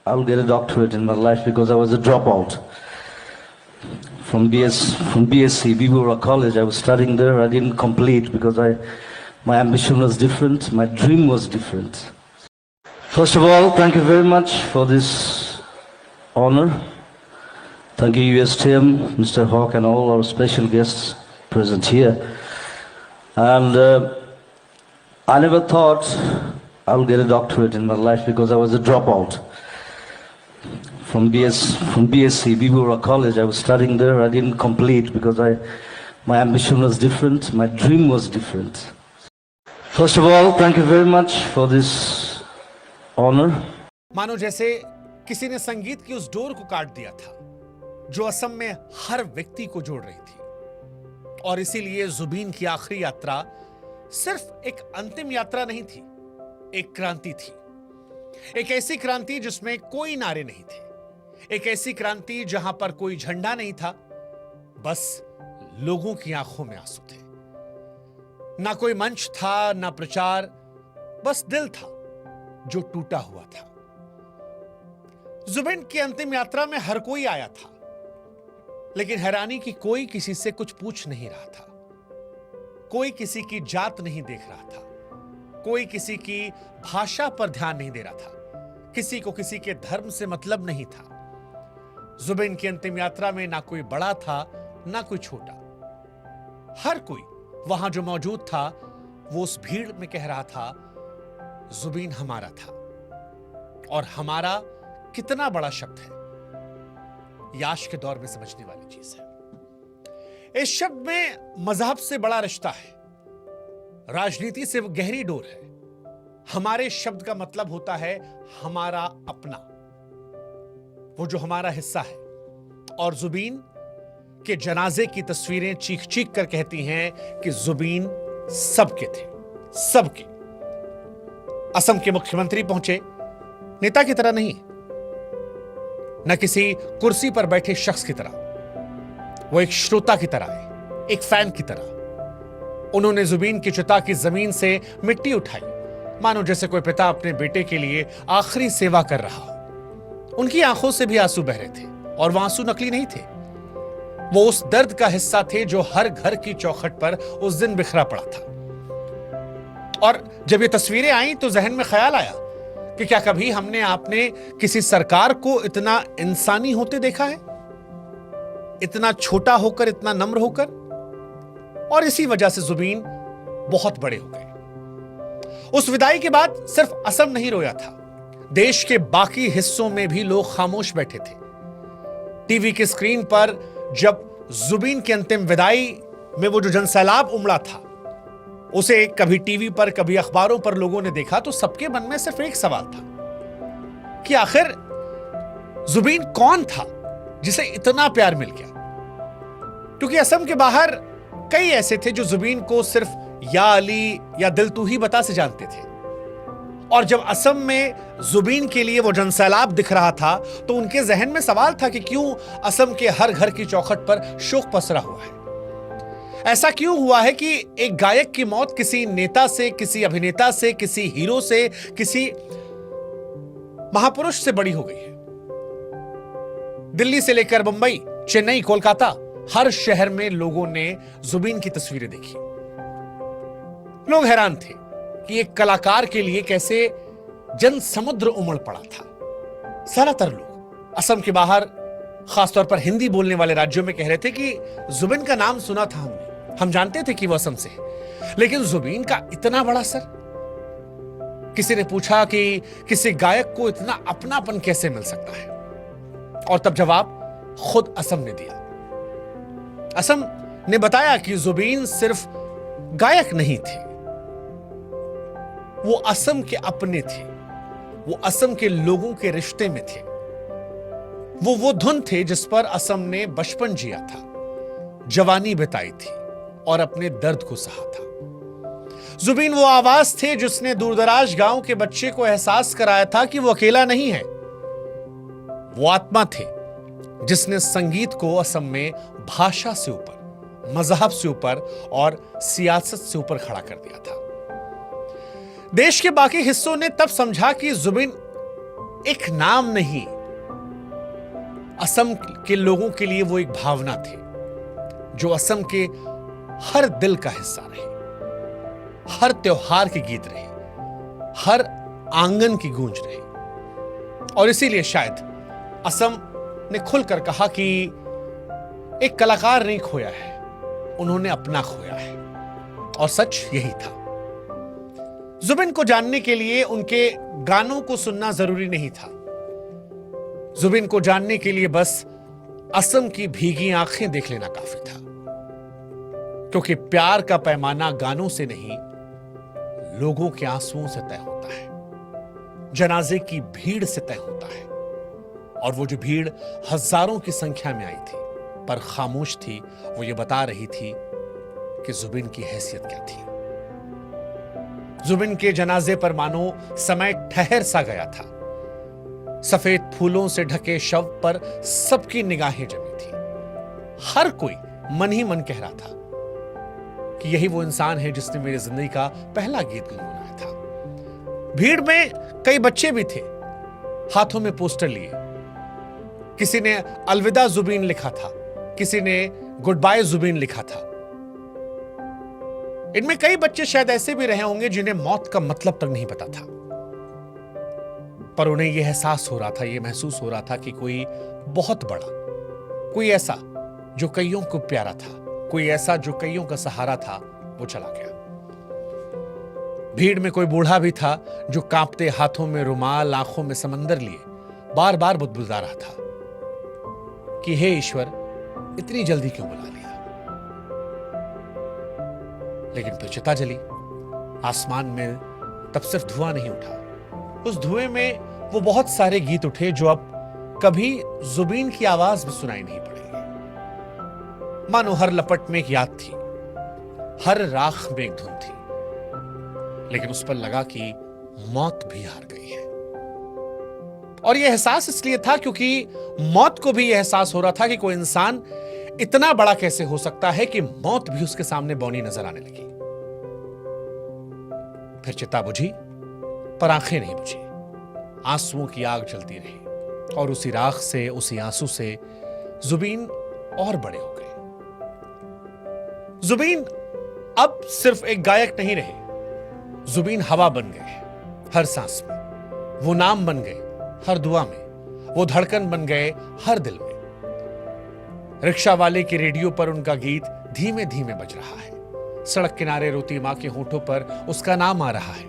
I'll get a doctorate in my life because I was a dropout. From BSc, Bibura College, I was studying there. I didn't complete because my ambition was different, my dream was different. First of all, thank you very much for this honor. Thank you, USTM, Mr. Hawk, and all our special guests present here. And I never thought I'll get a doctorate in my life because I was a dropout. From BSc, Bibura College, I was studying there. I didn't complete because my ambition was different, my dream was different. First of all, thank you very much for this honor. मानो जैसे किसी ने संगीत की उस door को काट दिया था जो असम में हर व्यक्ति को जोड़ रही थी, और इसीलिए जुबीन की आखिरी यात्रा सिर्फ एक अंतिम यात्रा नहीं थी, एक क्रांति थी। एक ऐसी क्रांति जिसमें कोई नारे नहीं थे, एक ऐसी क्रांति जहां पर कोई झंडा नहीं था, बस लोगों की आंखों में आंसू थे। ना कोई मंच था, ना प्रचार, बस दिल था जो टूटा हुआ था। जुबिन की अंतिम यात्रा में हर कोई आया था, लेकिन हैरानी की कोई किसी से कुछ पूछ नहीं रहा था, कोई किसी की जात नहीं देख रहा था, कोई किसी की भाषा पर ध्यान नहीं दे रहा था, किसी को किसी के धर्म से मतलब नहीं था। जुबिन की अंतिम यात्रा में ना कोई बड़ा था, ना कोई छोटा। हर कोई वहां जो मौजूद था वो उस भीड़ में कह रहा था, जुबिन हमारा था। और हमारा कितना बड़ा शब्द है, ये आज के दौर में समझने वाली चीज है। इस शब्द में मजहब से बड़ा रिश्ता है, राजनीति से गहरी डोर है। हमारे शब्द का मतलब होता है हमारा अपना, वो जो हमारा हिस्सा है। और जुबीन के जनाजे की तस्वीरें चीख चीख कर कहती हैं कि जुबीन सबके थे, सबके। असम के मुख्यमंत्री पहुंचे, नेता की तरह नहीं, न किसी कुर्सी पर बैठे शख्स की तरह, वो एक श्रोता की तरह है, एक फैन की तरह। उन्होंने जुबीन की चिता की जमीन से मिट्टी उठाई, मानो जैसे कोई पिता अपने बेटे के लिए आखिरी सेवा कर रहा हो। उनकी आंखों से भी आंसू बह रहे थे, और वो आंसू नकली नहीं थे, वो उस दर्द का हिस्सा थे जो हर घर की चौखट पर उस दिन बिखरा पड़ा था। और जब ये तस्वीरें आई तो जहन में ख्याल आया कि क्या कभी हमने आपने किसी सरकार को इतना इंसानी होते देखा है, इतना छोटा होकर, इतना नम्र होकर? और इसी वजह से जुबीन बहुत बड़े हो गए। उस विदाई के बाद सिर्फ असम नहीं रोया था, देश के बाकी हिस्सों में भी लोग खामोश बैठे थे। टीवी की स्क्रीन पर जब जुबीन की अंतिम विदाई में वो जो जनसैलाब उमड़ा था, उसे कभी टीवी पर, कभी अखबारों पर लोगों ने देखा, तो सबके मन में सिर्फ एक सवाल था कि आखिर जुबीन कौन था जिसे इतना प्यार मिल गया। क्योंकि असम के बाहर कई ऐसे थे जो जुबीन को सिर्फ या अली या दिल तू ही बता से जानते थे, और जब असम में जुबीन के लिए वो जनसैलाब दिख रहा था तो उनके जहन में सवाल था कि क्यों असम के हर घर की चौखट पर शोक पसरा हुआ है। ऐसा क्यों हुआ है कि एक गायक की मौत किसी नेता से, किसी अभिनेता से, किसी हीरो से, किसी महापुरुष से बड़ी हो गई है। दिल्ली से लेकर मुंबई, चेन्नई, कोलकाता, हर शहर में लोगों ने जुबीन की तस्वीरें देखी। लोग हैरान थे कि एक कलाकार के लिए कैसे जन समुद्र उमड़ पड़ा था। ज्यादातर लोग असम के बाहर, खासतौर पर हिंदी बोलने वाले राज्यों में कह रहे थे कि जुबीन का नाम सुना था हमने, हम जानते थे कि वो असम से है, लेकिन जुबीन का इतना बड़ा सर। किसी ने पूछा कि किसी गायक को इतना अपनापन कैसे मिल सकता है, और तब जवाब खुद असम ने दिया। असम ने बताया कि जुबीन सिर्फ गायक नहीं थे, वो असम के अपने थे, वो असम के लोगों के रिश्ते में थे। वो धुन थे जिस पर असम ने बचपन जिया था, जवानी बिताई थी और अपने दर्द को सहा था। जुबीन वो आवाज थे जिसने दूरदराज गांव के बच्चे को एहसास कराया था कि वो अकेला नहीं है। वो आत्मा थे जिसने संगीत को असम में भाषा से ऊपर, मजहब से ऊपर और सियासत से ऊपर खड़ा कर दिया था। देश के बाकी हिस्सों ने तब समझा कि जुबीन एक नाम नहीं, असम के लोगों के लिए वो एक भावना थी जो असम के हर दिल का हिस्सा रही, हर त्योहार के गीत रही, हर आंगन की गूंज रही। और इसीलिए शायद असम ने खुलकर कहा कि एक कलाकार नहीं खोया है, उन्होंने अपना खोया है। और सच यही था। जुबिन को जानने के लिए उनके गानों को सुनना जरूरी नहीं था। जुबिन को जानने के लिए बस असम की भीगी आंखें देख लेना काफी था, क्योंकि प्यार का पैमाना गानों से नहीं, लोगों के आंसुओं से तय होता है, जनाजे की भीड़ से तय होता है। और वो जो भीड़ हजारों की संख्या में आई थी पर खामोश थी, वो ये बता रही थी कि जुबिन की हैसियत क्या थी। जुबिन के जनाजे पर मानो समय ठहर सा गया था। सफेद फूलों से ढके शव पर सबकी निगाहें जमी थी। हर कोई मन ही मन कह रहा था कि यही वो इंसान है जिसने मेरी जिंदगी का पहला गीत गुनगुनाया था। भीड़ में कई बच्चे भी थे, हाथों में पोस्टर लिए। किसी ने अलविदा जुबिन लिखा था, किसी ने गुड बाय जुबिन लिखा था। इनमें कई बच्चे शायद ऐसे भी रहे होंगे जिन्हें मौत का मतलब तक नहीं पता था, पर उन्हें यह एहसास हो रहा था, यह महसूस हो रहा था कि कोई बहुत बड़ा, कोई ऐसा जो कईयों को प्यारा था, कोई ऐसा जो कईयों का सहारा था, वो चला गया। भीड़ में कोई बूढ़ा भी था जो कांपते हाथों में रुमाल, आंखों में समंदर लिए बार बार बुदबुदा रहा था कि हे ईश्वर, इतनी जल्दी क्यों बुला लिया। लेकिन फिर चिता जली। आसमान में तब सिर्फ धुआं नहीं उठा, उस धुएं में वो बहुत सारे गीत उठे जो अब कभी जुबिन की आवाज भी सुनाई नहीं पड़ेगी। मानो हर लपट में एक याद थी, हर राख में एक धुन थी, लेकिन उस पर लगा कि मौत भी हार गई है। और यह एहसास इसलिए था क्योंकि मौत को भी यह एहसास हो रहा था कि कोई इंसान इतना बड़ा कैसे हो सकता है कि मौत भी उसके सामने बौनी नजर आने लगी। फिर चिता बुझी, पर आंखें नहीं बुझी। आंसुओं की आग जलती रही और उसी राख से, उसी आंसू से जुबिन और बड़े हो गए। जुबिन अब सिर्फ एक गायक नहीं रहे, जुबिन हवा बन गए हर सांस में, वो नाम बन गए हर दुआ में, वो धड़कन बन गए हर दिल में। रिक्शा वाले के रेडियो पर उनका गीत धीमे धीमे बज रहा है, सड़क किनारे रोती मां के होठों पर उसका नाम आ रहा है,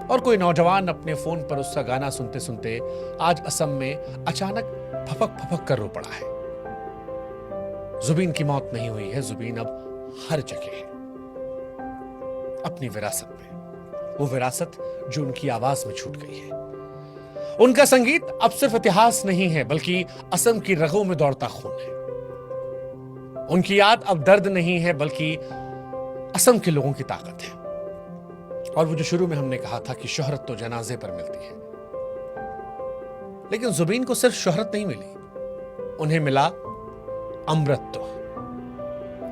और कोई नौजवान अपने फोन पर उसका गाना सुनते सुनते आज असम में अचानक फपक फपक कर रो पड़ा है। जुबिन की मौत नहीं हुई है, जुबिन अब हर जगह है, अपनी विरासत में, वो विरासत जो उनकी आवाज में छूट गई है। उनका संगीत अब सिर्फ इतिहास नहीं है, बल्कि असम की रगों में दौड़ता खून है। उनकी याद अब दर्द नहीं है, बल्कि असम के लोगों की ताकत है। और वो जो शुरू में हमने कहा था कि शोहरत तो जनाजे पर मिलती है, लेकिन जुबिन को सिर्फ शोहरत नहीं मिली, उन्हें मिला अमृत।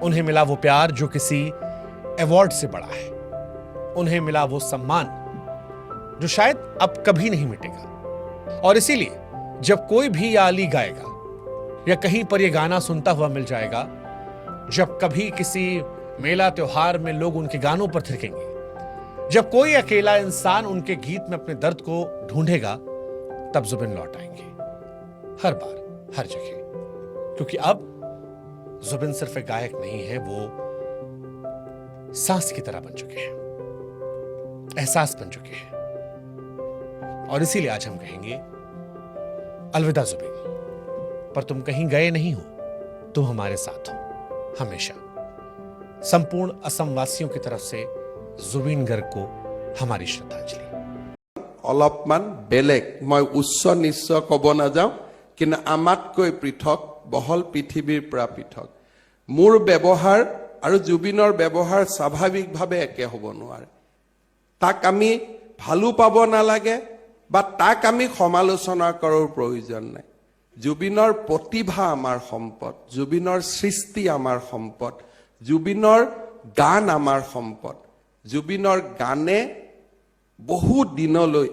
उन्हें मिला वो प्यार जो किसी अवार्ड से बड़ा है, उन्हें मिला वो सम्मान जो शायद अब कभी नहीं मिटेगा। और इसीलिए जब कोई भी आली गाएगा या कहीं पर यह गाना सुनता हुआ मिल जाएगा, जब कभी किसी मेला त्योहार में लोग उनके गानों पर थिरकेंगे, जब कोई अकेला इंसान उनके गीत में अपने दर्द को ढूंढेगा, तब जुबिन लौट आएंगे, हर बार, हर जगह। क्योंकि अब जुबिन सिर्फ एक गायक नहीं है, वो सांस की तरह बन चुके हैं, एहसास बन चुके हैं। और इसीलिए आज हम कहेंगे, अलविदा जुबिन, पर तुम कहीं गए नहीं हो, तुम हमारे साथ हो हमेशा। संपूर्ण असम वासियों की तरफ से जुबिन गर्ग को हमारी श्रद्धांजलि। অলপমান বেলেগ, মই উচ্চ নিশ্চ ক'ব নাযাওঁ, কিন্তু আমাতকৈ পৃথক, বহল পৃথিৱীৰ পৰা পৃথক। মোৰ ব্যৱহাৰ আৰু জুবিনৰ ব্যৱহাৰ স্বাভাৱিকভাৱে একে হ'ব নোৱাৰে। তাক আমি ভালো পাব নালাগে বা তাক আমি সমালোচনা কৰাৰ প্ৰয়োজন নাই। জুবিনৰ প্ৰতিভা আমাৰ সম্পদ, জুবিনৰ সৃষ্টি আমাৰ সম্পদ, জুবিনৰ গান আমাৰ সম্পদ। জুবিনৰ গানে বহু দিনলৈ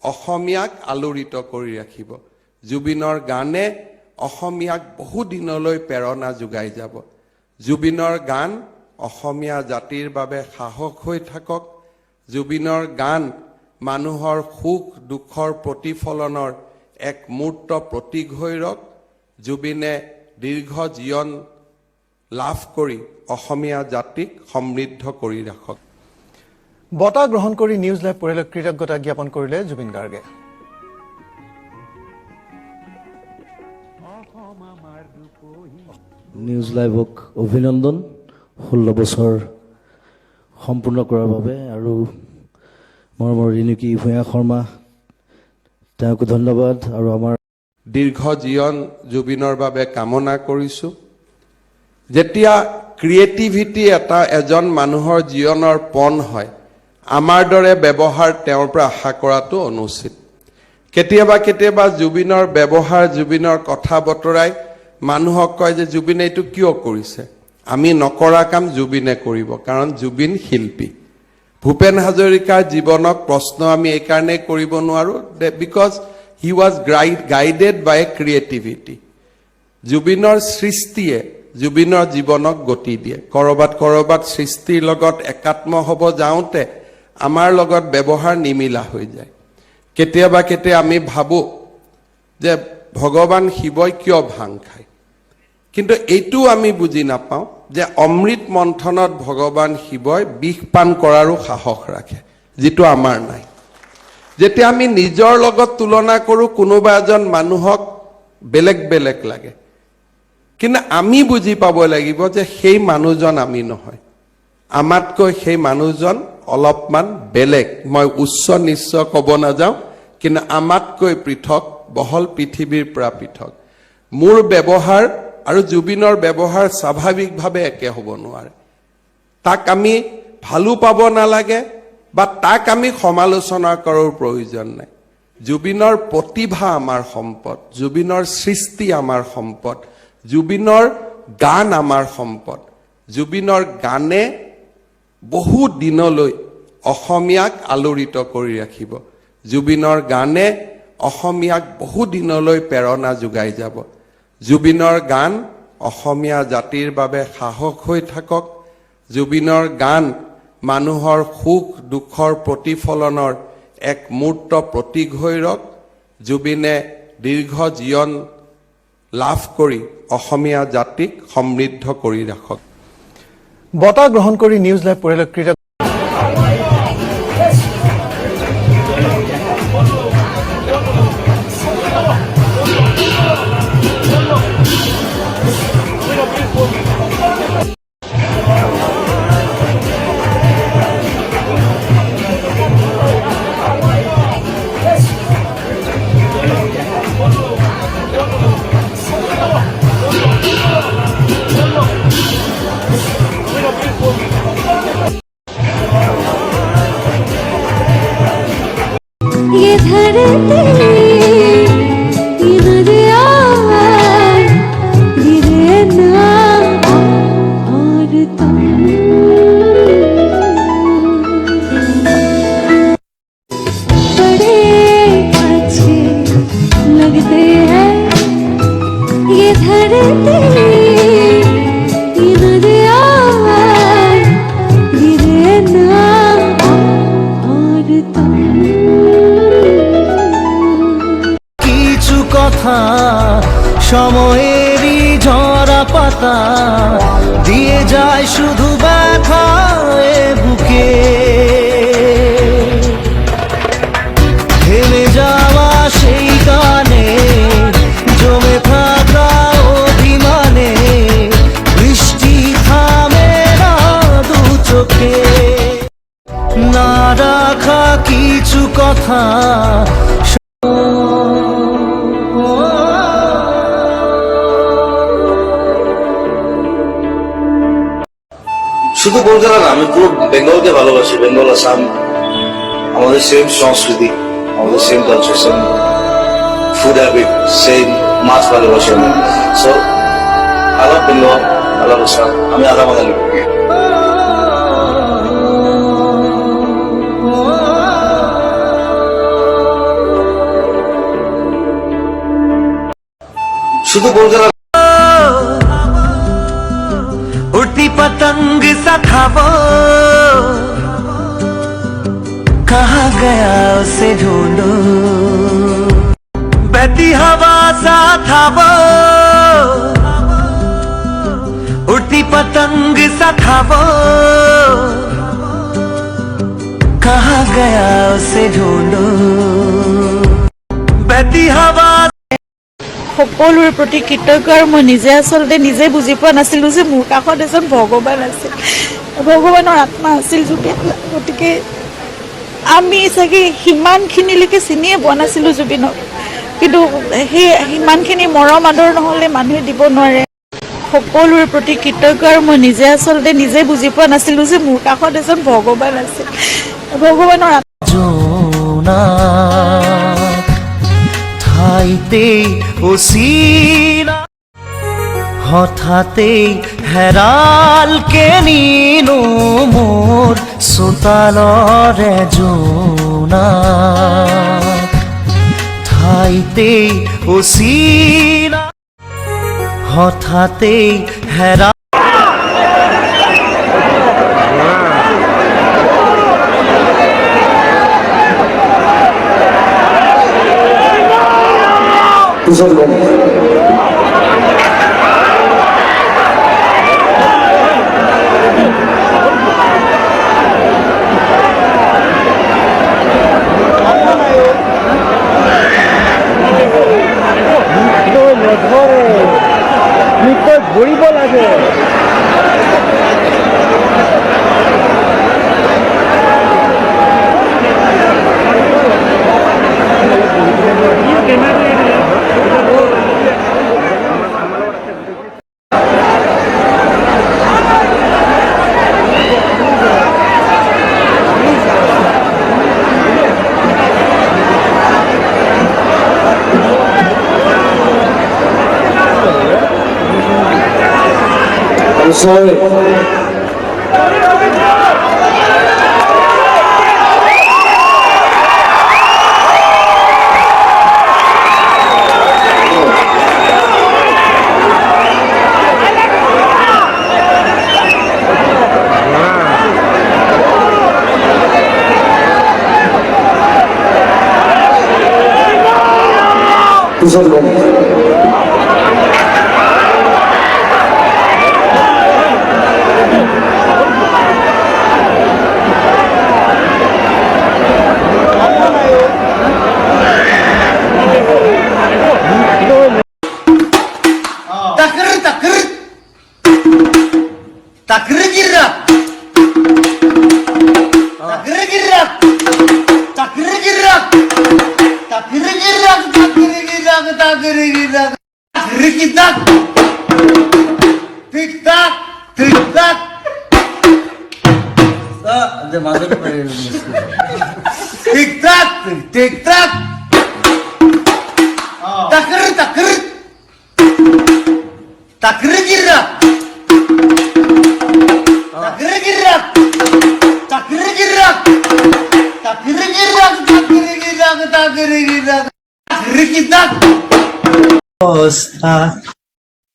অসমীয়াক আলোড়িত কৰি ৰাখিব জুবিনৰ গানে অসমীয়াক বহু দিনলৈ প্ৰেৰণা যোগাই যাব জুবিনৰ গান অসমীয়া জাতিৰ বাবে সাহস হৈ থাকক জুবিনৰ গান মানুহৰ সুখ দুখৰ প্ৰতিফলনৰ এক মূৰ্ত প্ৰতীক হৈ ৰক জুবিনে দীৰ্ঘ জীৱন লাভ কৰি অসমীয়া জাতিক সমৃদ্ধ কৰি ৰাখক বঁটা গ্ৰহণ কৰি নিউজ লাইভ পৰিয়ালক কৃতজ্ঞতা জ্ঞাপন কৰিলে জুবিন গাৰ্গে নিউজ লাইভক অভিনন্দন 16 বছৰ সম্পূৰ্ণ কৰাৰ বাবে আৰু মৰমৰ ৰিণুকি ভূঞা শৰ্মা তেওঁকো ধন্যবাদ আৰু আমাৰ দীৰ্ঘ জীৱন জুবিনৰ বাবে কামনা কৰিছোঁ যেতিয়া ক্ৰিয়েটিভিটি এটা এজন মানুহৰ জীৱনৰ পণ হয় আমাৰ দৰে ব্যৱহাৰ তেওঁৰ পৰা আশা কৰাটো অনুচিত কেতিয়াবা জুবিনৰ ব্যৱহাৰ জুবিনৰ কথা বতৰাই মানুহক কয় যে জুবিনে এইটো কিয় কৰিছে আমি নকৰা কাম জুবিনে কৰিব কাৰণ জুবিন শিল্পী ভূপেন হাজৰিকাৰ জীৱনক প্ৰশ্ন আমি এই কাৰণে কৰিব নোৱাৰো because he was guided by creativity জুবিনৰ সৃষ্টিয়ে জুবিনৰ জীৱনক গতি দিয়ে কৰবাত সৃষ্টিৰ লগত একাত্ম হ'ব যাওঁতে আমাৰ লগত ব্যৱহাৰ নিমিলা হৈ যায় কেতিয়াবা আমি ভাবো যে ভগৱান শিৱই কিয় ভাং খায় কিন্তু এইটো আমি বুজি নাপাওঁ যে অমৃত মন্থনত ভগৱান শিৱই বিষ পান কৰাৰো সাহস ৰাখে যিটো আমাৰ নাই যেতিয়া আমি নিজৰ লগত তুলনা কৰো কোনোবা এজন মানুহক বেলেগ লাগে কিন্তু আমি বুজি পাব লাগিব যে সেই মানুহজন আমি নহয় আমাতকৈ সেই মানুহজন অলপমান বেলেগ মই উচ্চ নিচ্চ ক'ব নাযাওঁ কিন্তু আমাতকৈ পৃথক বহল পৃথিৱীৰ পৰা পৃথক মোৰ ব্যৱহাৰ আৰু জুবিনৰ ব্যৱহাৰ স্বাভাৱিকভাৱে একে হ'ব নোৱাৰে তাক আমি ভালো পাব নালাগে বা তাক আমি সমালোচনা কৰাৰ প্ৰয়োজন নাই জুবিনৰ প্ৰতিভা আমাৰ সম্পদ জুবিনৰ সৃষ্টি আমাৰ সম্পদ জুবিনৰ গান আমাৰ সম্পদ জুবিনৰ গানে বহু দিনলৈ অসমীয়াক আলোড়িত কৰি ৰাখিব জুবিনৰ গানে অসমীয়াক বহু দিনলৈ প্ৰেৰণা যোগাই যাব জুবিনৰ গান অসমীয়া জাতিৰ বাবে সাহস হৈ থাকক জুবিনৰ গান মানুহৰ সুখ দুখৰ প্ৰতিফলনৰ এক মূৰ্ত প্ৰতীক হৈ ৰক জুবিনে দীৰ্ঘ জীৱন লাভ কৰি অসমীয়া জাতিক সমৃদ্ধ কৰি ৰাখক বঁটা গ্ৰহণ কৰি নিউজ লাইভ পৰিয়ালক কৃতজ্ঞতা ये धरती ये दरिया ये रहना और तुम बड़े अच्छे लगते हैं ये धरती ये दरिया ये रहना और तुम কিছু কথা সময়েরই ঝরা পাতা দিয়ে যায় শুধু ব্যথায় বুকে থেমে যাওয়া সেই গানে জমে থাকা অভিমানে বৃষ্টি থামে না দু চোখে না রাখা কিছু কথা শুধু কলকাতা না আমি পুরো বেঙ্গলকে ভালোবাসি বেঙ্গল আসাম আমাদের সেম সংস্কৃতি আমাদের same culture same food habit same মাছ ভালোবাসি আমি so I love Bengal I love Assam আমি আধা বাঙালি শুধু বলছিলাম उड़ती पतंग सा था वो, कहाँ गया उसे ढूंढो। बहती हवा सा था वो, उड़ती पतंग सा था वो, कहाँ गया उसे ढूंढो। बहती हवा সকলোৰে প্ৰতি কৃতজ্ঞ আৰু মই নিজে আচলতে নিজে বুজি পোৱা নাছিলোঁ যে মোৰ কাষত এজন ভগৱান আছিল, ভগৱানৰ আত্মা আছিল জুবিন। গতিকে আমি চাগে সিমানখিনিলৈকে চিনিয়ে পোৱা নাছিলোঁ জুবিনক, কিন্তু সেই সিমানখিনি মৰম আদৰ নহ'লে মানুহে দিব নোৱাৰে। সকলোৰে প্ৰতি কৃতজ্ঞ আৰু মই নিজে আচলতে নিজে বুজি পোৱা নাছিলোঁ যে মোৰ কাষত এজন ভগৱান আছিল, ভগৱানৰ জোনা ঠাইতে অচিনা হঠাতে হেৰাল কে নিনো মোৰ চোতালৰে জোনা ঠাইতে অচিনা হঠাতে হেৰা sorry.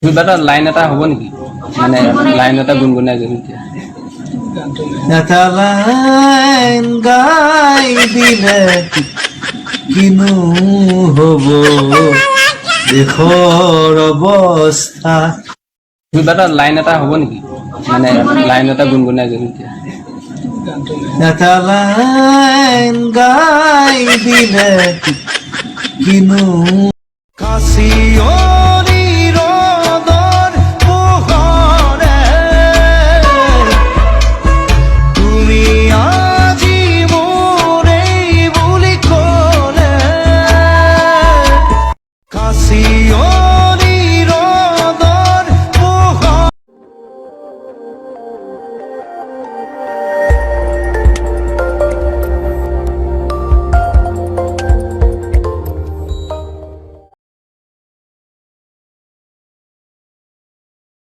কিবা এটা লাইন এটা হ'ব নেকি, মানে লাইন এটা গুণগুণাই গ'ল এতিয়া। এটা লাইন গাই দিলে কিনো হ'ব দেশৰ অৱস্থা। কিবা এটা লাইন এটা হ'ব নেকি, মানে লাইন এটা গুণগুণাই গ'ল এতিয়া। এটা লাইন গাই দিলে কিনো কাশিয়নি ৰদত